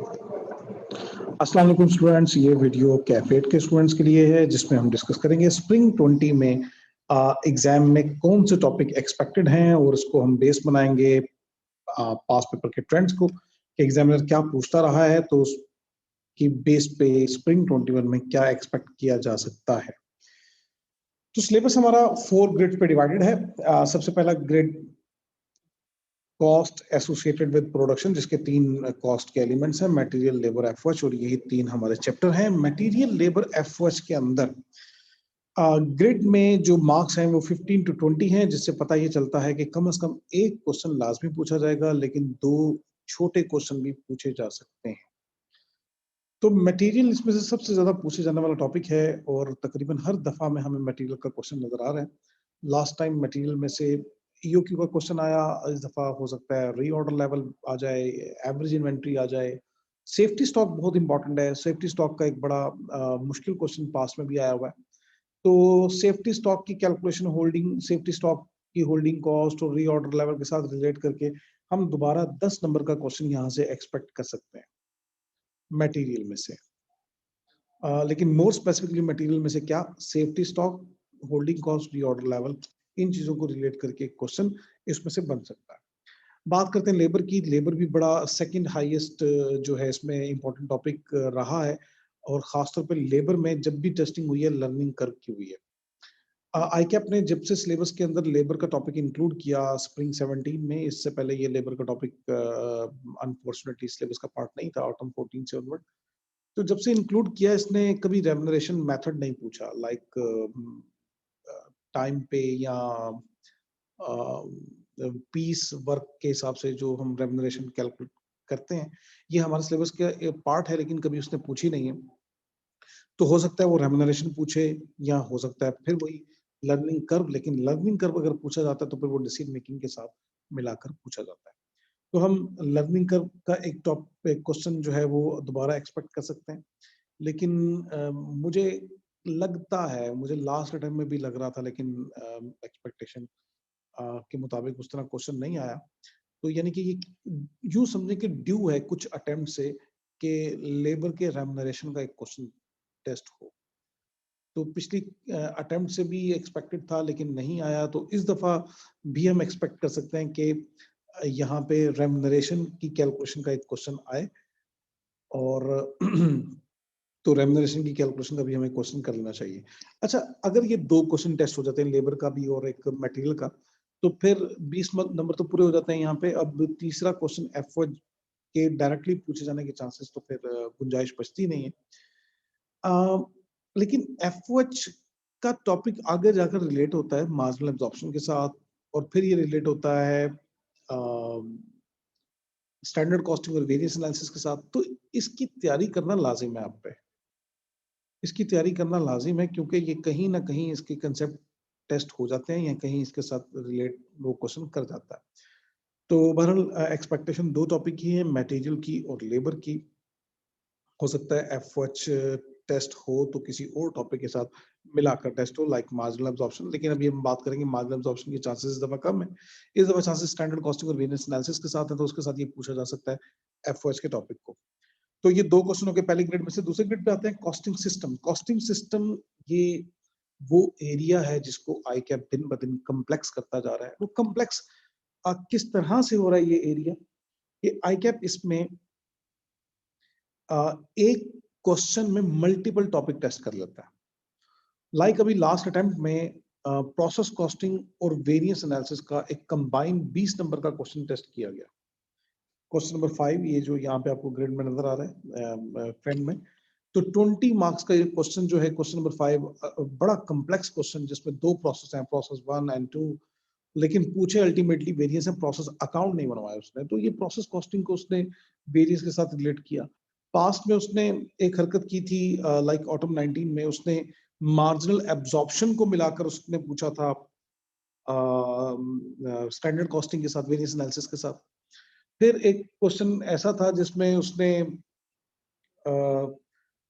अस्सलाम वालेकुम स्टूडेंट्स, ये वीडियो कैफेट के स्टूडेंट्स के लिए है जिसमें हम डिस्कस करेंगे स्प्रिंग 20 में एग्जाम में कौन से टॉपिक एक्सपेक्टेड हैं और उसको हम बेस बनाएंगे पास पेपर के ट्रेंड्स को कि एग्जामिनर क्या पूछता रहा है तो उसकी बेस पे स्प्रिंग 21 में क्या एक्सपेक्ट किया जा सकता है। तो सिलेबस हमारा 4 ग्रेड पे डिवाइडेड है। सबसे पहला grade cost associated with production, जिसके 3 कॉस्ट के एलिमेंट्स हैं, मटेरियल, लेबर, एफओएच, और यही 3 हमारे चैप्टर हैं। मटेरियल, लेबर, एफओएच के अंदर ग्रिड में जो मार्क्स हैं वो 15 to 20 हैं, जिससे पता ये चलता है कि कम से कम एक क्वेश्चन लाजमी पूछा जाएगा, लेकिन 2 छोटे क्वेश्चन भी पूछे जा सकते हैं। तो मटेरियल इसमें से सबसे ज्यादा पूछे जाने वाला टॉपिक है और तकरीबन हर दफा में हमें मटेरियल का क्वेश्चन नजर आ रहा है। लास्ट टाइम मटेरियल में से ईओक्यू का क्वेश्चन आया, इस दफा हो सकता है रीऑर्डर लेवल आ जाए, एवरेज इन्वेंट्री आ जाए। सेफ्टी स्टॉक बहुत इंपॉर्टेंट है। सेफ्टी स्टॉक का एक बड़ा मुश्किल क्वेश्चन पास में भी आया हुआ है। तो सेफ्टी स्टॉक की कैलकुलेशन, होल्डिंग सेफ्टी स्टॉक की होल्डिंग कॉस्ट और रीऑर्डर लेवल के साथ रिलेट करके हम दोबारा 10 नंबर का क्वेश्चन यहाँ से एक्सपेक्ट कर सकते हैं मटेरियल में से। लेकिन मोर स्पेसिफिकली मटेरियल में से क्या, safety stock, holding cost, reorder level, इन चीजों को रिलेट करके क्वेश्चन इसमें से बन सकता है। बात करते हैं लेबर की। लेबर भी बड़ा सेकंड हाईएस्ट जो है इसमें इंपॉर्टेंट टॉपिक रहा है, और खासतौर पे लेबर में जब भी टेस्टिंग हुई है लर्निंग कर्व की हुई है। आईकैप ने जब से सिलेबस के अंदर लेबर का टॉपिक इंक्लूड किया स्प्रिंग 17 में, इससे पहले ये लेबर का टॉपिक अनफॉर्चुनेटली सिलेबस का पार्ट नहीं था ऑटम 14 से ऑनवर्ड। तो जब से इंक्लूड किया इसने कभी रेम्युनरेशन मेथड नहीं पूछा, लाइक टाइम पे या पीस वर्क के हिसाब से जो हम रेम्युनरेशन कैलकुलेट करते हैं, ये हमारे सिलेबस का पार्ट है, लेकिन कभी उसने पूछी नहीं है। तो हो सकता है वो रेम्युनरेशन पूछे, या हो सकता है फिर वही लर्निंग कर्व, लेकिन लर्निंग कर्व अगर पूछा जाता है तो फिर वो डिसीजन मेकिंग के साथ मिलाकर पूछा जाता है। तो हम लर्निंग कर्व का एक क्वेश्चन जो है वो दोबारा एक्सपेक्ट कर सकते हैं, लेकिन मुझे लगता है, मुझे लास्ट टाइम में भी लग रहा था, लेकिन एक्सपेक्टेशन के मुताबिक उस तरह क्वेश्चन नहीं आया। तो यानी कि ये यूं समझे कि ड्यू है कुछ अटेम्प्ट से कि लेबर के रेम्युनरेशन का एक क्वेश्चन टेस्ट हो। तो पिछली अटेम्प्ट से भी एक्सपेक्टेड था लेकिन नहीं आया, तो इस दफा भी हम एक्सपेक्ट कर सकते हैं कि यहाँ पे रेम्युनरेशन की कैलकुलेशन का एक क्वेश्चन आए, और तो रेम्युनरेशन की कैलकुलेशन का भी हमें क्वेश्चन कर लेना चाहिए। अच्छा, अगर ये 2 क्वेश्चन टेस्ट हो जाते हैं, लेबर का भी और एक मटेरियल का, तो फिर 20 नंबर तो पूरे हो जाते हैं यहाँ पे। अब तीसरा क्वेश्चन एफओएच के डायरेक्टली पूछे जाने के चांसेस तो फिर गुंजाइश बचती नहीं है। लेकिन एफओएच का टॉपिक आगे जाकर रिलेट होता है मार्जिनल एब्जॉर्प्शन के साथ, और फिर ये रिलेट होता है स्टैंडर्ड कॉस्टिंग और वेरिएंस एनालिसिस के साथ। तो इसकी तैयारी करना लाजिम है आप पे, इसकी तैयारी करना लाजिम है, क्योंकि ये कहीं ना कहीं इसके कंसेप्ट टेस्ट हो जाते हैं या कहीं इसके साथ रिलेट वो क्वेश्चन कर जाता है। तो बहरहाल एक्सपेक्टेशन 2 टॉपिक की है, मटेरियल की और लेबर की। हो सकता है एफओएच टेस्ट हो तो किसी और टॉपिक के साथ मिलाकर टेस्ट हो, लाइक मार्जिनल एब्जॉर्प्शन, लेकिन अभी हम बात करेंगे मार्जिनल एब्जॉर्प्शन के चांसेस इस दफा कम है। इस दफा चांसेस स्टैंडर्ड कॉस्टिंग और वेरिएंस एनालिसिस के साथ है, तो उसके साथ ये पूछा जा सकता है एफओएच के टॉपिक को। तो ये 2 क्वेश्चन हो गए पहले ग्रेड में से। दूसरे ग्रेड पे आते हैं कॉस्टिंग सिस्टम। कॉस्टिंग सिस्टम ये वो एरिया है जिसको आईकैप दिन ब दिन कम्प्लेक्स करता जा रहा है। वो कम्प्लेक्स किस तरह से हो रहा है ये एरिया, ये आईकैप इसमें एक क्वेश्चन में मल्टीपल टॉपिक टेस्ट कर लेता है। लाइक अभी लास्ट अटेम्प्ट में प्रोसेस कॉस्टिंग और वेरिएंस एनालिसिस का एक कंबाइंड 20 नंबर का क्वेश्चन टेस्ट किया गया। क्वेश्चन नंबर 5, ये जो यहाँ पे आपको ग्रेड में नजर आ रहा है फ्रेंड में, तो 20 मार्क्स का ये क्वेश्चन जो है, क्वेश्चन नंबर 5, बड़ा कम्प्लेक्स क्वेश्चन जिसमें 2 प्रोसेस हैं, प्रोसेस 1 and 2, लेकिन पूछे अल्टीमेटली वेरिएंस है, प्रोसेस अकाउंट नहीं बनवाया उसने। तो ये प्रोसेस कॉस्टिंग को उसने वेरिएंस के साथ रिलेट किया। पास्ट में उसने एक हरकत की थी, लाइक ऑटम 19 में उसने मार्जिनल एब्जॉर्प्शन को मिलाकर उसने पूछा था स्टैंडर्ड कॉस्टिंग के साथ, वेरिएंस एनालिसिस के साथ। फिर एक क्वेश्चन ऐसा था जिसमें उसने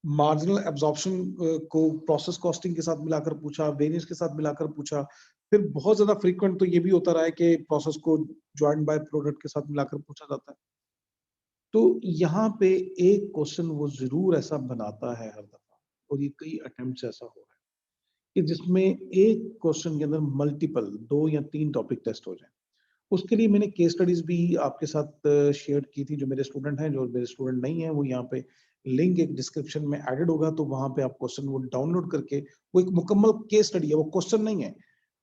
मार्जिनल एब्जॉर्प्शन को प्रोसेस कॉस्टिंग के साथ मिलाकर पूछा, वेरिएंस के साथ मिलाकर पूछा। फिर बहुत ज्यादा फ्रीक्वेंट तो ये भी होता रहा है कि प्रोसेस को जॉइंट बाय प्रोडक्ट के साथ मिलाकर पूछा जाता है। तो यहाँ पे एक क्वेश्चन वो जरूर ऐसा बनाता है हर दफा, और ये कई अटेम्प्ट ऐसा हो रहा है कि जिसमें एक क्वेश्चन के अंदर मल्टीपल 2 या 3 टॉपिक टेस्ट हो जाए। उसके लिए मैंने केस स्टडीज भी आपके साथ शेयर की थी, जो मेरे स्टूडेंट हैं, जो मेरे स्टूडेंट नहीं है वो यहाँ पे लिंक एक डिस्क्रिप्शन में एडेड होगा, तो वहां पे आप क्वेश्चन वो डाउनलोड करके, वो एक मुकम्मल केस स्टडी है, वो क्वेश्चन नहीं है,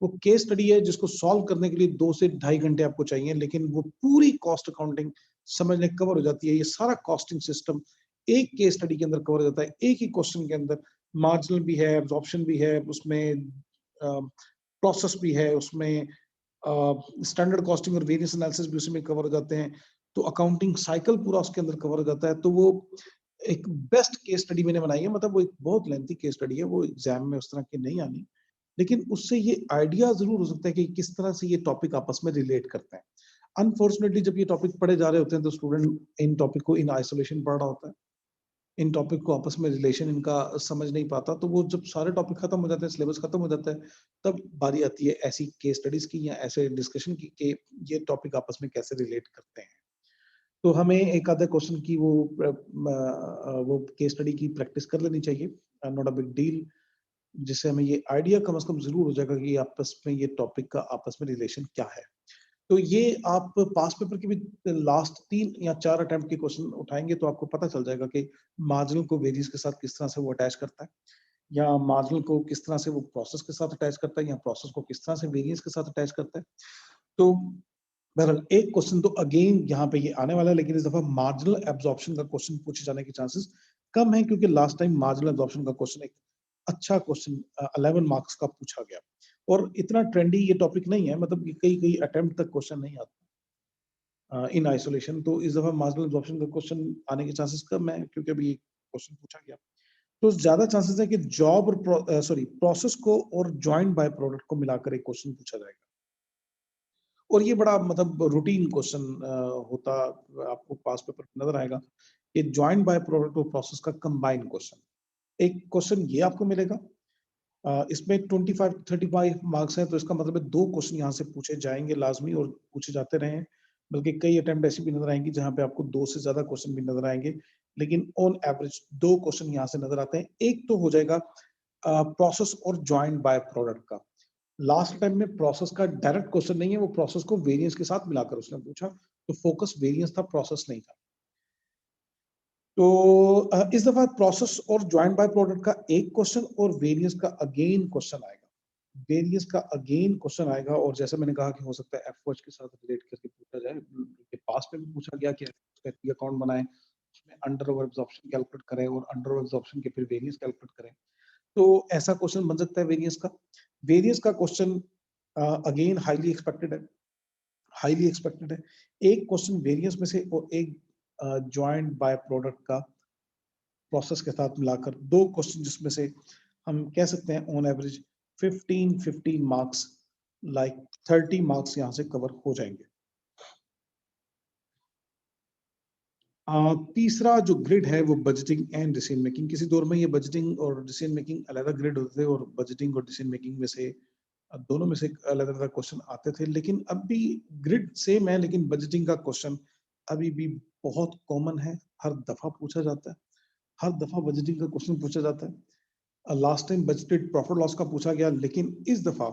वो केस स्टडी है जिसको सॉल्व करने के लिए 2 से ढाई घंटे आपको चाहिए, लेकिन वो पूरी कॉस्ट अकाउंटिंग समझने कवर हो जाती है। ये सारा कॉस्टिंग सिस्टम एक केस स्टडी के अंदर कवर हो जाता है, एक ही क्वेश्चन के अंदर। मार्जिनल भी है, एब्जॉर्प्शन भी है, उसमें प्रोसेस भी है, उसमें स्टैंडर्ड कॉस्टिंग और वेरियंस एनालिसिस भी उसमें कवर हो जाते हैं। तो अकाउंटिंग साइकिल पूरा उसके अंदर कवर हो जाता है। तो वो एक बेस्ट केस स्टडी मैंने बनाई है, मतलब वो एक बहुत लेंथी केस स्टडी है, वो एग्जाम में उस तरह की नहीं आनी, लेकिन उससे ये आइडिया जरूर हो सकता है कि किस तरह से ये टॉपिक आपस में रिलेट करते हैं। अनफॉर्चुनेटली जब ये टॉपिक पढ़े जा रहे होते हैं तो स्टूडेंट इन टॉपिक को इन आइसोलेशन पढ़ रहा होता है, इन टॉपिक को आपस में रिलेशन इनका समझ नहीं पाता, तो वो जब सारे टॉपिक खत्म हो जाते हैं, सिलेबस खत्म हो जाता है, तब बारी आती है ऐसी केस स्टडीज की या ऐसे डिस्कशन की कि ये टॉपिक आपस में कैसे रिलेट करते हैं। तो हमें एक आधा क्वेश्चन की वो केस स्टडी की प्रैक्टिस कर लेनी चाहिए, नॉट अ बिग डील, जिससे हमें ये आइडिया कम से कम जरूर हो जाएगा कि आपस में ये टॉपिक का आपस में रिलेशन क्या है। तो ये आप पास पेपर के भी लास्ट 3 या 4 अटेम्प्ट के क्वेश्चन उठाएंगे तो आपको पता चल जाएगा कि मार्जिनल को वेरिएंस के साथ किस तरह से वो अटैच करता है, या मार्जिनल को किस तरह से वो प्रोसेस के साथ अटैच करता है, या प्रोसेस को किस तरह से वेरिएंस के साथ अटैच करता है। तो बहरहाल एक क्वेश्चन तो अगेन यहाँ पे ये आने वाला है, लेकिन इस दफा मार्जिनल एब्जॉर्प्शन का क्वेश्चन पूछे जाने के चांसेस कम है, क्योंकि लास्ट टाइम मार्जिनल एब्जॉर्प्शन का क्वेश्चन एक अच्छा क्वेश्चन 11 मार्क्स का पूछा गया, और इतना ट्रेंडी ये टॉपिक नहीं है, मतलब कई कई अटेम्प्ट तक क्वेश्चन नहीं आता इन आइसोलेशन। तो इस दफा मार्जिनल एब्जॉर्प्शन का क्वेश्चन आने के चांसेस कम है, क्योंकि अभी क्वेश्चन पूछा गया। तो ज्यादा चांसेस है कि जॉब और सॉरी प्रोसेस को और जॉइंट बाय प्रोडक्ट को मिलाकर एक क्वेश्चन पूछा जाएगा, और ये बड़ा मतलब रूटीन क्वेश्चन होता, आपको पास पेपर में नजर आएगा कि जॉइंट बाय प्रोडक्ट और प्रोसेस का कंबाइंड क्वेश्चन, एक क्वेश्चन ये आपको मिलेगा। इसमें 25-35 मार्क्स हैं, तो इसका मतलब है 2 क्वेश्चन यहाँ से पूछे जाएंगे लाजमी, और पूछे जाते रहे हैं, बल्कि कई अटेम्प्ट ऐसी भी नजर आएंगी जहाँ पे आपको 2 से ज्यादा क्वेश्चन भी नजर आएंगे, लेकिन ऑन एवरेज 2 क्वेश्चन यहाँ से नजर आते हैं। एक तो हो जाएगा प्रोसेस और जॉइंट बाय प्रोडक्ट का। लास्ट टाइम में प्रोसेस का डायरेक्ट क्वेश्चन नहीं है, वो प्रोसेस को वेरिएंस के साथ मिलाकर उसने पूछा, तो फोकस वेरिएंस था, प्रोसेस नहीं था। तो इस दफा प्रोसेस और जॉइंट बाय प्रोडक्ट का एक क्वेश्चन और वेरिएंस का अगेन क्वेश्चन आएगा, वेरिएंस का अगेन क्वेश्चन आएगा, और जैसे मैंने कहा कि हो सकता है एफओएच के साथ रिलेट करके पूछा जाए, के पास में भी पूछा गया कि अकाउंट बनाए, उसमें अंडर ओवर एब्जॉर्प्शन कैलकुलेट करें, और अंडर ओवर एब्जॉर्प्शन के फिर वेरिएंस कैलकुलेट करें। तो ऐसा क्वेश्चन बन सकता है वेरिएंस का। वेरिएंस का क्वेश्चन अगेन हाईली एक्सपेक्टेड है, हाईली एक्सपेक्टेड है। एक क्वेश्चन वेरिएंस में से और एक जॉइंट बाय प्रोडक्ट का प्रोसेस के साथ मिलाकर, 2 क्वेश्चन जिसमें से हम कह सकते हैं on average 15 marks, like 30 marks यहाँ से कवर हो जाएंगे। तीसरा जो ग्रिड है वो बजटिंग एंड डिसीजन मेकिंग। किसी दौर में ये बजटिंग और डिसीजन मेकिंग अलग ग्रिड होते थे, और बजटिंग और डिसीजन मेकिंग में से दोनों में से अलग अलग क्वेश्चन आते थे, लेकिन अब भी ग्रिड सेम है, लेकिन बजटिंग का क्वेश्चन अभी भी बहुत कॉमन है, हर दफा पूछा जाता है, हर दफा बजटिंग का क्वेश्चन पूछा जाता है। Last time budgeted profit loss का पूछा गया, लेकिन इस दफा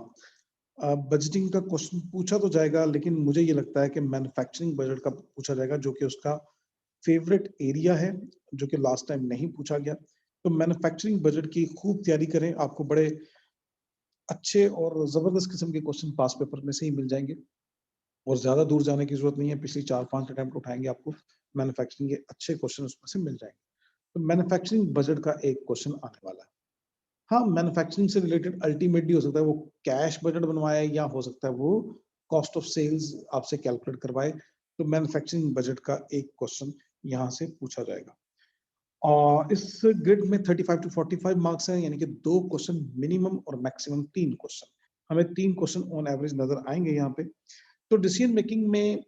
बजटिंग का क्वेश्चन पूछा तो जाएगा, लेकिन मुझे ये लगता है कि मैन्युफैक्चरिंग बजट का पूछा जाएगा, जो कि उसका फेवरेट एरिया है, जो कि लास्ट टाइम नहीं पूछा गया। तो मैन्युफैक्चरिंग बजट की खूब तैयारी करें, आपको बड़े अच्छे और जबरदस्त किस्म के क्वेश्चन पास पेपर में से ही मिल जाएंगे, और ज्यादा दूर जाने की जरूरत नहीं है, पिछली 4-5 अटेम्प्ट उठाएंगे, आपको मैन्युफैक्चरिंग के अच्छे क्वेश्चन उसमें से मिल जाएंगे। तो मैन्युफैक्चरिंग बजट का एक क्वेश्चन आने वाला है। हाँ, मैन्युफैक्चरिंग से रिलेटेड अल्टीमेटली हो सकता है वो कैश बजट बनवाए, या हो सकता है वो कॉस्ट ऑफ सेल्स आपसे कैलकुलेट करवाए। तो मैन्युफैक्चरिंग बजट का एक क्वेश्चन यहाँ से पूछा जाएगा, और इस ग्रिड में 35 टू 45 मार्क्स हैं, यानी कि 2 क्वेश्चन मिनिमम और मैक्सिमम 3 क्वेश्चन, हमें 3 क्वेश्चन ऑन एवरेज नजर आएंगे यहाँ पे। तो डिसीजन मेकिंग में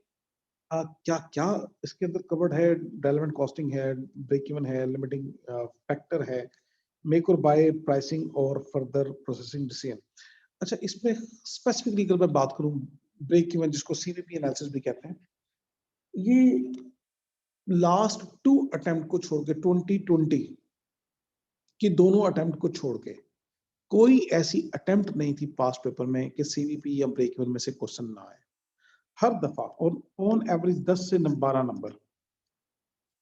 क्या क्या इसके अंदर कवर्ड है? रेलेवेंट कॉस्टिंग है, ब्रेक इवन है, लिमिटिंग फैक्टर है, मेक और बाय प्राइसिंग, और फर्दर प्रोसेसिंग डिसीजन। अच्छा, इसमें स्पेसिफिकली अगर मैं बात करूं, ब्रेक इवन जिसको सीवीपी एनालिसिस भी कहते हैं, ये लास्ट 2 अटेम्प्ट को छोड़ के 2020 की दोनों अटेम्प्ट को छोड़ के कोई ऐसी अटेम्प्ट नहीं थी पास पेपर में कि सीवीपी या ब्रेक इवन में से क्वेश्चन ना आए। हर दफा और ऑन एवरेज 10 से 12 नंबर,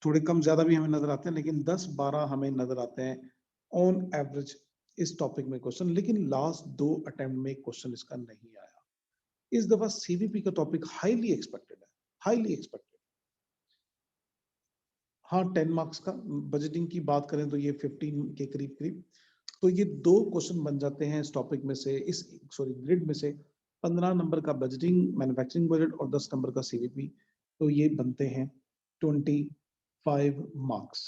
थोड़े कम ज्यादा भी हमें नजर आते हैं, लेकिन 10-12 हमें नजर आते हैं ऑन एवरेज इस टॉपिक में क्वेश्चन। लेकिन लास्ट 2 अटेम्प्ट में क्वेश्चन इसका नहीं आया। इस दफा सीवीपी का टॉपिक हाईली एक्सपेक्टेड है, हाईली एक्सपेक्टेड। हाँ, 10 मार्क्स का बजटिंग की बात करें तो ये 15 के करीब करीब, तो ये 2 क्वेश्चन बन जाते हैं इस टॉपिक में से, इस ग्रिड में से। 15 नंबर का बजटिंग मैन्युफैक्चरिंग बजट और 10 नंबर का सीवीपी, तो ये बनते हैं 25 मार्क्स।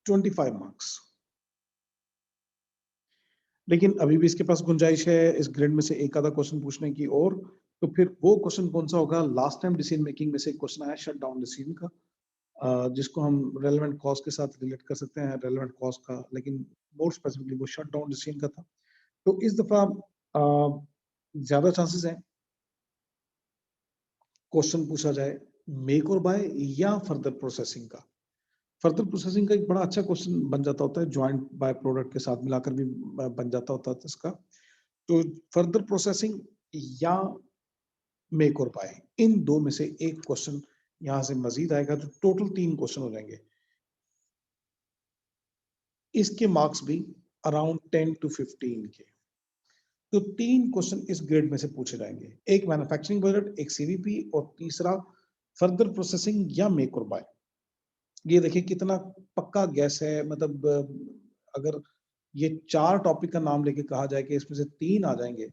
25 मार्क्स। लेकिन अभी भी इसके पास गुंजाइश है इस ग्रेड में से एक आधा क्वेश्चन पूछने की। और तो फिर वो क्वेश्चन कौन सा होगा? लास्ट टाइम डिसीजन मेकिंग में से क्वेश्चन आया शट डाउन डिसीजन का, जिसको हम रेलेवेंट कॉज के साथ रिलेट कर सकते हैं, रेलेवेंट कॉज का, लेकिन मोर स्पेसिफिकली वो शट डाउन डिसीजन का था। तो इस दफा ज्यादा चांसेस हैं क्वेश्चन पूछा जाए मेक और बाय या फर्दर प्रोसेसिंग का। फर्दर प्रोसेसिंग का एक बड़ा अच्छा क्वेश्चन बन जाता होता है, ज्वाइंट बाय प्रोडक्ट के साथ मिलाकर भी बन जाता होता है इसका। तो फर्दर प्रोसेसिंग या मेक और बाय, इन दो में से एक क्वेश्चन यहां से मजीद आएगा, तो टोटल 3 क्वेश्चन हो जाएंगे। इसके मार्क्स भी अराउंड 10 to 15 के। तो 3 क्वेश्चन इस ग्रेड में से पूछे जाएंगे, एक मैन्युफैक्चरिंग बजट, एक सीवीपी, और तीसरा फर्दर प्रोसेसिंग या मेक और बाय। ये देखिए कितना पक्का गैस है, मतलब अगर ये 4 टॉपिक का नाम लेके कहा जाए कि इसमें से 3 आ जाएंगे,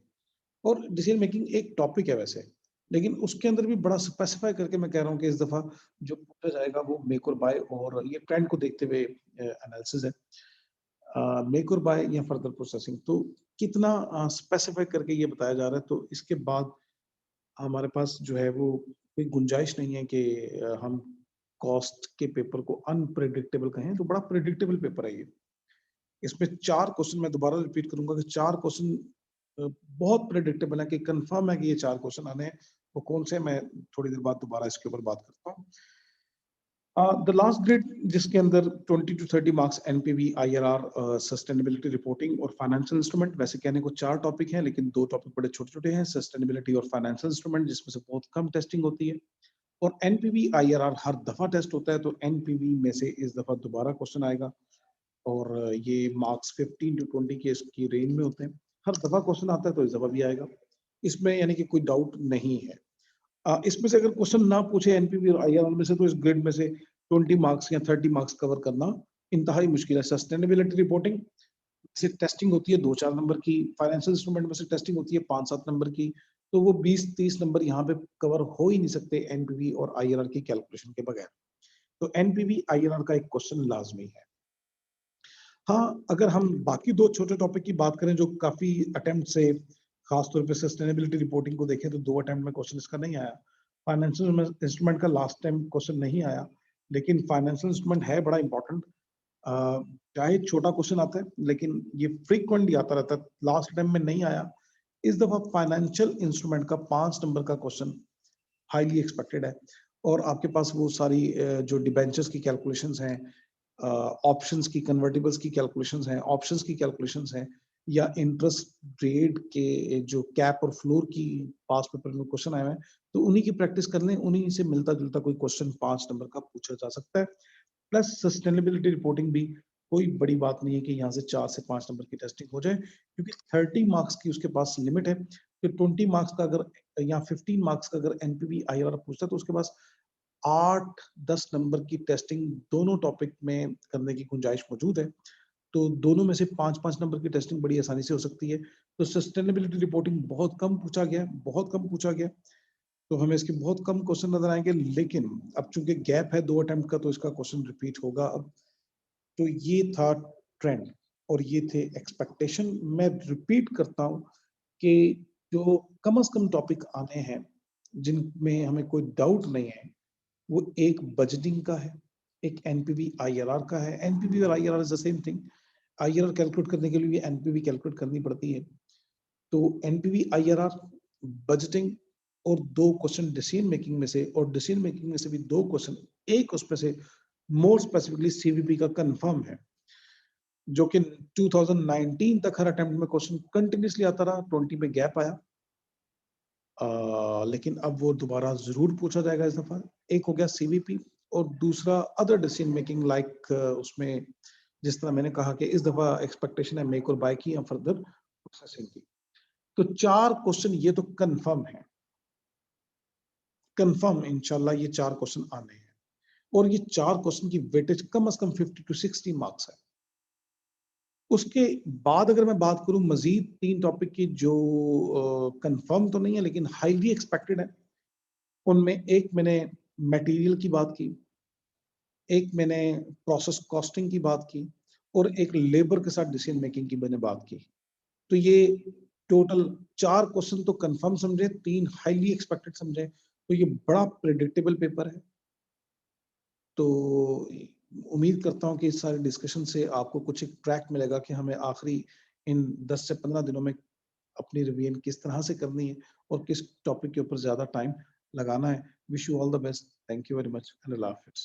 और डिसीजन मेकिंग एक टॉपिक है वैसे, लेकिन उसके अंदर भी बड़ा स्पेसिफाई करके मैं कह रहा हूँ कि इस दफा जो पूछा जाएगा वो मेक और बाय, और ये ट्रेंड को देखते हुए एनालिसिस है, मेक और बाय या फर्दर प्रोसेसिंग। तो कितना स्पेसिफाई करके ये बताया जा रहा है, तो इसके बाद हमारे पास जो है वो कोई गुंजाइश नहीं है कि हम कॉस्ट के पेपर को अनप्रेडिक्टेबल कहें, तो बड़ा प्रेडिक्टेबल पेपर है ये। इसमें 4 क्वेश्चन, मैं दोबारा रिपीट करूंगा कि 4 क्वेश्चन बहुत प्रेडिक्टेबल है, कि कंफर्म है कि ये 4 क्वेश्चन आने हैं। वो कौन से, मैं थोड़ी देर बाद दोबारा इसके ऊपर बात करता हूँ। द लास्ट ग्रेड जिसके अंदर 20 to 30 marks NPV, IRR, sustainability reporting और फाइनेंशियल इंस्ट्रूमेंट। वैसे कहने को 4 टॉपिक हैं, लेकिन 2 टॉपिक बड़े छोटे छोटे हैं, सस्टेनेबिलिटी और फाइनेंशियल इंस्ट्रूमेंट, जिसमें से बहुत कम टेस्टिंग होती है। और एनपीवी आईआरआर हर दफा टेस्ट होता है, तो एनपीवी में से इस दफा दोबारा क्वेश्चन आएगा, और ये मार्क्स 15 to 20 के इसकी रेंज में होते हैं। हर दफा क्वेश्चन आता है तो इस दफा भी आएगा, इसमें यानी कि कोई डाउट नहीं है। इसमें से अगर क्वेश्चन ना पूछे एनपीवी और आईआरआर में से, तो इस ग्रेड में से 20 मार्क्स या 30 मार्क्स कवर करना इंतहाई मुश्किल है। सस्टेनेबिलिटी रिपोर्टिंग से टेस्टिंग होती है 2-4 नंबर की, फाइनेंशियल इंस्ट्रूमेंट में से टेस्टिंग होती है 5-7 नंबर की, तो वो 20-30 नंबर यहाँ पे कवर हो ही नहीं सकते एनपीवी और आईआरआर की कैलकुलेशन के बगैर। तो एनपीवी आईआरआर का एक क्वेश्चन लाजमी है। हाँ, अगर हम बाकी 2 छोटे टॉपिक की बात करें जो काफी अटेम्प्ट से, खासतौर पे सस्टेनेबिलिटी रिपोर्टिंग को देखें, तो 2 अटेम्प्ट में क्वेश्चन इसका नहीं आया। फाइनेंशियल इंस्ट्रूमेंट का लास्ट टाइम क्वेश्चन नहीं आया, लेकिन फाइनेंशियल इंस्ट्रूमेंट है बड़ा इंपॉर्टेंट। चाहे छोटा क्वेश्चन आता है, लेकिन ये फ्रीक्वेंटली आता रहता है, लास्ट टाइम में नहीं आया। इस दफा फाइनेंशियल इंस्ट्रूमेंट का 5 नंबर का क्वेश्चन हाईली एक्सपेक्टेड है, और आपके पास वो सारी जो डिबेंचर्स की कैलकुलेशंस हैं, ऑप्शंस की, कन्वर्टिबल्स की कैलकुलेशंस हैं, ऑप्शंस की कैलकुलेशंस हैं, या इंटरेस्ट रेट के जो कैप और फ्लोर की पास पेपर में क्वेश्चन आए हैं, तो उन्हीं की प्रैक्टिस कर लें, उन्हीं से मिलता जुलता कोई क्वेश्चन 5 नंबर का पूछा जा सकता है। प्लस सस्टेनेबिलिटी रिपोर्टिंग भी कोई बड़ी बात नहीं है कि यहाँ से 4 से 5 नंबर की टेस्टिंग हो जाए, क्योंकि 30 मार्क्स की उसके पास लिमिट है। तो 20 मार्क्स का अगर, या 15 मार्क्स का अगर एनपीवी आईआरआर पूछता है, तो उसके पास 8-10 नंबर की टेस्टिंग दोनों टॉपिक में करने की गुंजाइश मौजूद है। तो दोनों में से 5-5 नंबर की टेस्टिंग बड़ी आसानी से हो सकती है। तो सस्टेनेबिलिटी रिपोर्टिंग बहुत कम पूछा गया, बहुत कम पूछा गया, तो हमें इसके बहुत कम क्वेश्चन नजर आएंगे। लेकिन अब चूंकि गैप है 2 अटेम्प्ट का, तो इसका क्वेश्चन रिपीट होगा अब। तो ये था ट्रेंड, और ये थे एक्सपेक्टेशन। मैं रिपीट करता हूँ कि जो कम से कम टॉपिक आने हैं जिनमें हमें कोई डाउट नहीं है, वो एक बजटिंग का है, एक एनपीवी आईआरआर का है। एनपीवी और IRR is the same thing. IRR calculate करने के लिए एनपीवी कैलकुलेट करनी पड़ती है। तो एनपीवी आईआरआर, बजटिंग और 2 क्वेश्चन डिसीजन मेकिंग में से, और डिसीजन मेकिंग में से भी 2 क्वेश्चन, एक उसमें से मोर स्पेसिफिकली सीवीपी का कंफर्म है, जो कि 2019 तक हर अटेम्प्ट में क्वेश्चन कंटिन्यूअसली आता रहा, 20 में गैप आया। लेकिन अब वो दोबारा जरूर पूछा जाएगा इस दफा। एक हो गया सीवीपी और दूसरा अदर डिसीजन मेकिंग लाइक उसमें जिस तरह मैंने कहा कि इस दफा एक्सपेक्टेशन है मेक और बाय की या फर्दर प्रोसेसिंग की। तो 4 क्वेश्चन ये तो कंफर्म है, कंफर्म इंशाल्लाह ये 4 क्वेश्चन आने हैं, और ये 4 क्वेश्चन की वेटेज कम से कम 50 टू 60 मार्क्स है। उसके बाद अगर मैं बात करूं मजीद 3 टॉपिक की जो कंफर्म तो नहीं है लेकिन हाईली एक्सपेक्टेड है, उनमें एक मैंने मटेरियल की बात की, एक मैंने प्रोसेस कॉस्टिंग की बात की, और एक लेबर के साथ डिसीजन मेकिंग की मैंने बात की। तो ये टोटल 4 क्वेश्चन तो कंफर्म समझे, 3 हाईली एक्सपेक्टेड समझे, तो ये बड़ा प्रेडिक्टेबल पेपर है। तो उम्मीद करता हूँ कि इस सारे डिस्कशन से आपको कुछ एक ट्रैक मिलेगा कि हमें आखिरी इन 10 से 15 दिनों में अपनी रिवीजन किस तरह से करनी है और किस टॉपिक के ऊपर ज्यादा टाइम लगाना है। Wish you all the best. Thank you very much and Allah Hafiz.